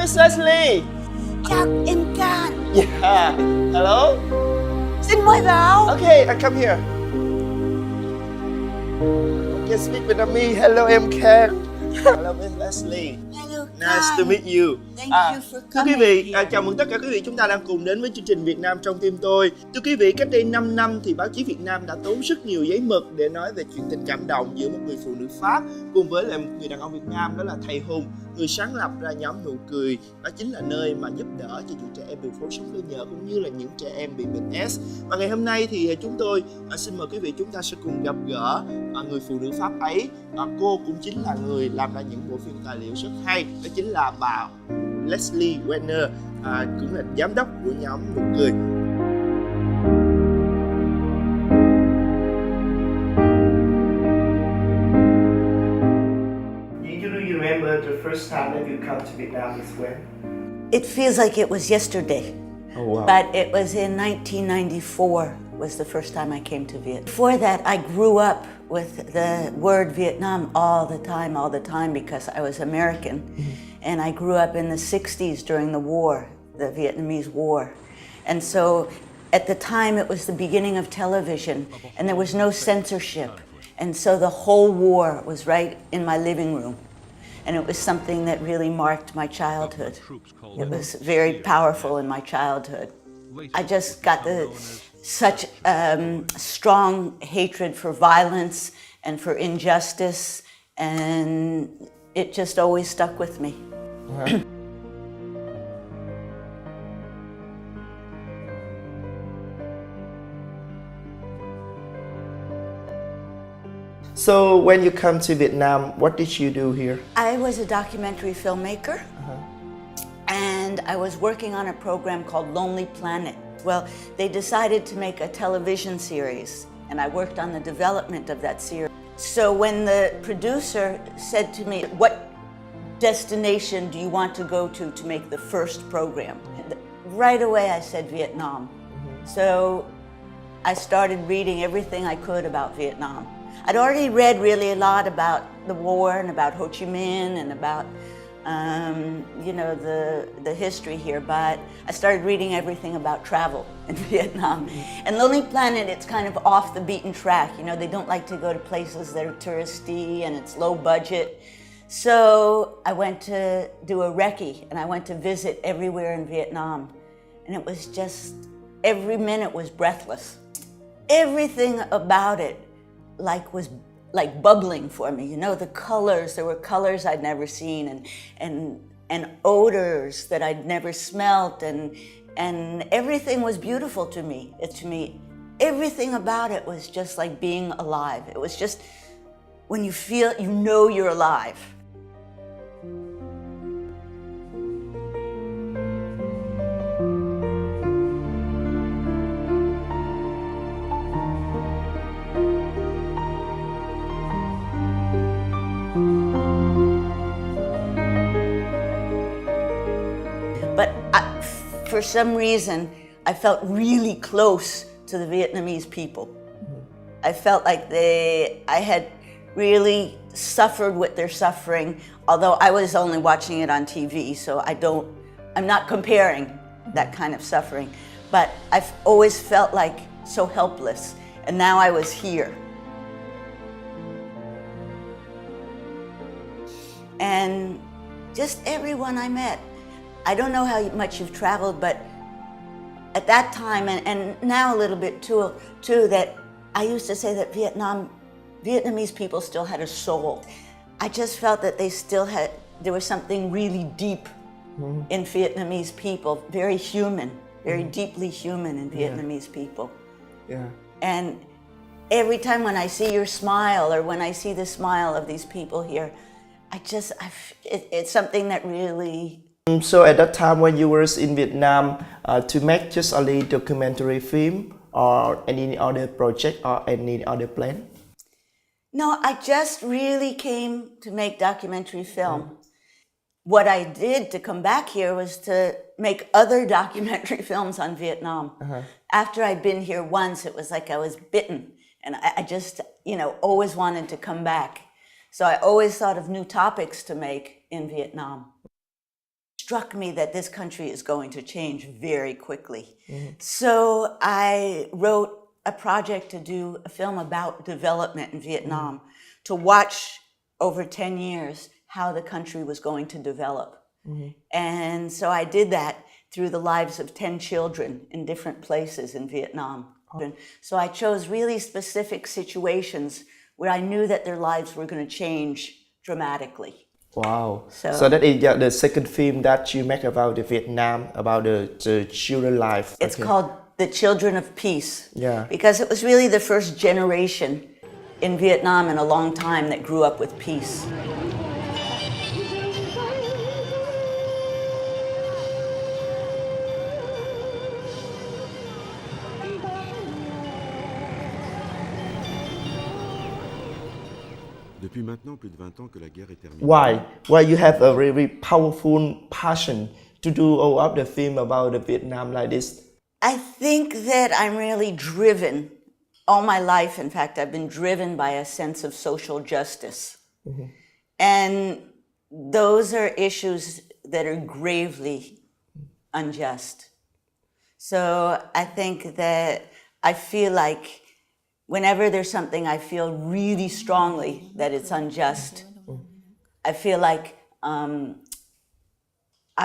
Miss Leslei. Chào em Can. Yeah. Hello. Xin mời vào. Okay, I come here. Okay, speak Vietnamese. Hello, em Can. Hello, Miss Leslei. Hello, Nice Can. to meet you. Thank you for Thưa quý coming vị, here. chào mừng tất cả quý vị, chúng ta đang cùng đến với chương trình Việt Nam trong tim tôi. Thưa quý vị, cách đây 5 năm thì báo chí Việt Nam đã tốn rất nhiều giấy mực để nói về chuyện tình cảm động giữa một người phụ nữ Pháp cùng với lại một người đàn ông Việt Nam, đó là thầy Hùng, người sáng lập ra nhóm Nụ Cười. Đó chính là nơi mà giúp đỡ cho những trẻ em bị phố sống cơ nhở cũng như là những trẻ em bị bệnh S. Và ngày hôm nay thì chúng tôi xin mời quý vị, chúng ta sẽ cùng gặp gỡ người phụ nữ Pháp ấy. Cô cũng chính là người làm ra những bộ phim tài liệu rất hay, đó chính là bà Leslei cũng là giám đốc của nhóm Nụ Cười. Do you remember the first time that you come to Vietnam is when? It feels like it was yesterday. Oh wow. But it was in 1994 was the first time I came to Vietnam. Before that, I grew up with the word Vietnam all the time because I was American. Mm-hmm. And I grew up in the 60s during the war, the Vietnamese War. And so at the time it was the beginning of television and there was no censorship. And so the whole war was right in my living room. And it was something that really marked my childhood. It was very powerful in my childhood. I just got such strong hatred for violence and for injustice, and it just always stuck with me. Uh-huh. So when you come to Vietnam, what did you do here? I was a documentary filmmaker, and I was working on a program called Lonely Planet. Well, they decided to make a television series, and I worked on the development of that series. So when the producer said to me, "What destination do you want to go to make the first program?" Right away I said Vietnam. So I started reading everything I could about Vietnam. I'd already read really a lot about the war and about Ho Chi Minh and about the history here, but I started reading everything about travel in Vietnam. And Lonely Planet, it's kind of off the beaten track. You know, they don't like to go to places that are touristy and it's low budget. So I went to do a recce and I went to visit everywhere in Vietnam. And it was just, every minute was breathless. Everything about it was like bubbling for me, you know, the colors, there were colors I'd never seen and odors that I'd never smelt and everything was beautiful to me. Everything about it was just like being alive. It was just when you feel, you know you're alive. But for some reason, I felt really close to the Vietnamese people. I felt like I had really suffered with their suffering, although I was only watching it on TV, so I'm not comparing that kind of suffering. But I've always felt like so helpless, and now I was here. And just everyone I met. I don't know how much you've traveled, but at that time, and now a little bit too, that I used to say that Vietnamese people still had a soul. I just felt that there was something really deep in Vietnamese people, very human, very deeply human in Vietnamese people. Yeah. And every time when I see your smile or when I see the smile of these people here, it's something that really... So at that time when you were in Vietnam, to make just only documentary film or any other project or any other plan? No, I just really came to make documentary film. What I did to come back here was to make other documentary films on Vietnam. After I'd been here once, it was like I was bitten. And I just, always wanted to come back. So I always thought of new topics to make in Vietnam. struck me that this country is going to change very quickly. So I wrote a project to do a film about development in Vietnam, to watch over 10 years how the country was going to develop. And so I did that through the lives of 10 children in different places in Vietnam. So I chose really specific situations where I knew that their lives were going to change dramatically. Wow. So that is the second film that you make about the Vietnam, about the children life. It's called The Children of Peace. Yeah. Because it was really the first generation in Vietnam in a long time that grew up with peace. Depuis maintenant plus de 20 ans que la guerre est terminée. Why you have a very powerful passion to do all of the film about the Vietnam like this? I think that I'm really driven. All my life, in fact, I've been driven by a sense of social justice. And those are issues that are gravely unjust. So I think that I feel like whenever there's something I feel really strongly that it's unjust, I feel like I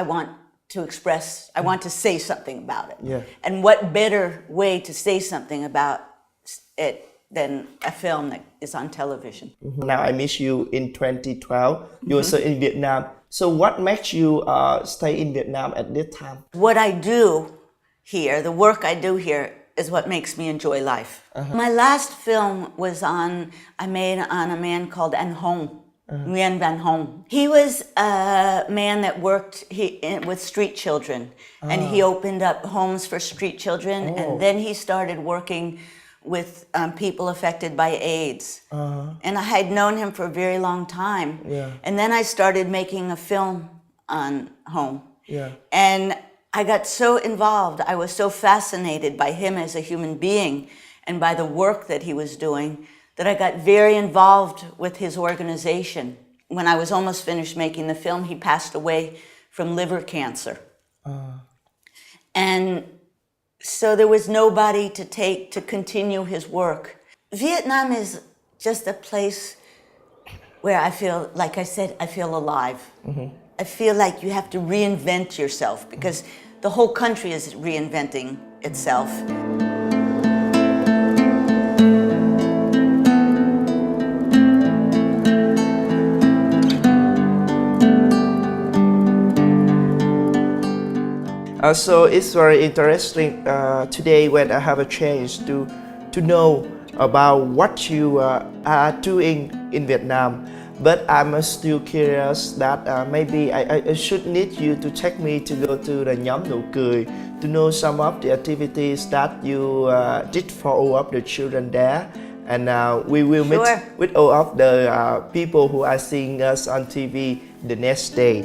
want to say something about it. Yeah. And what better way to say something about it than a film that is on television. Now I miss you in 2012. You were still in Vietnam. So what makes you stay in Vietnam at this time? What I do here, the work I do here, is what makes me enjoy life. My last film was I made on a man called Anh Hong, Nguyen Van Hong. He was a man that worked with street children, and he opened up homes for street children, and then he started working with people affected by AIDS. And I had known him for a very long time. Yeah. And then I started making a film on Hong. Yeah. And I got so involved. I was so fascinated by him as a human being and by the work that he was doing that I got very involved with his organization. When I was almost finished making the film, he passed away from liver cancer. And so there was nobody to continue his work. Vietnam is just a place where I feel, like I said, I feel alive. I feel like you have to reinvent yourself because the whole country is reinventing itself. So it's very interesting today when I have a chance to know about what you are doing in Vietnam. But I'm still curious that maybe I should need you to take me to go to the nhóm nụ cười to know some of the activities that you did for all of the children there. And we will meet with all of the people who are seeing us on TV the next day.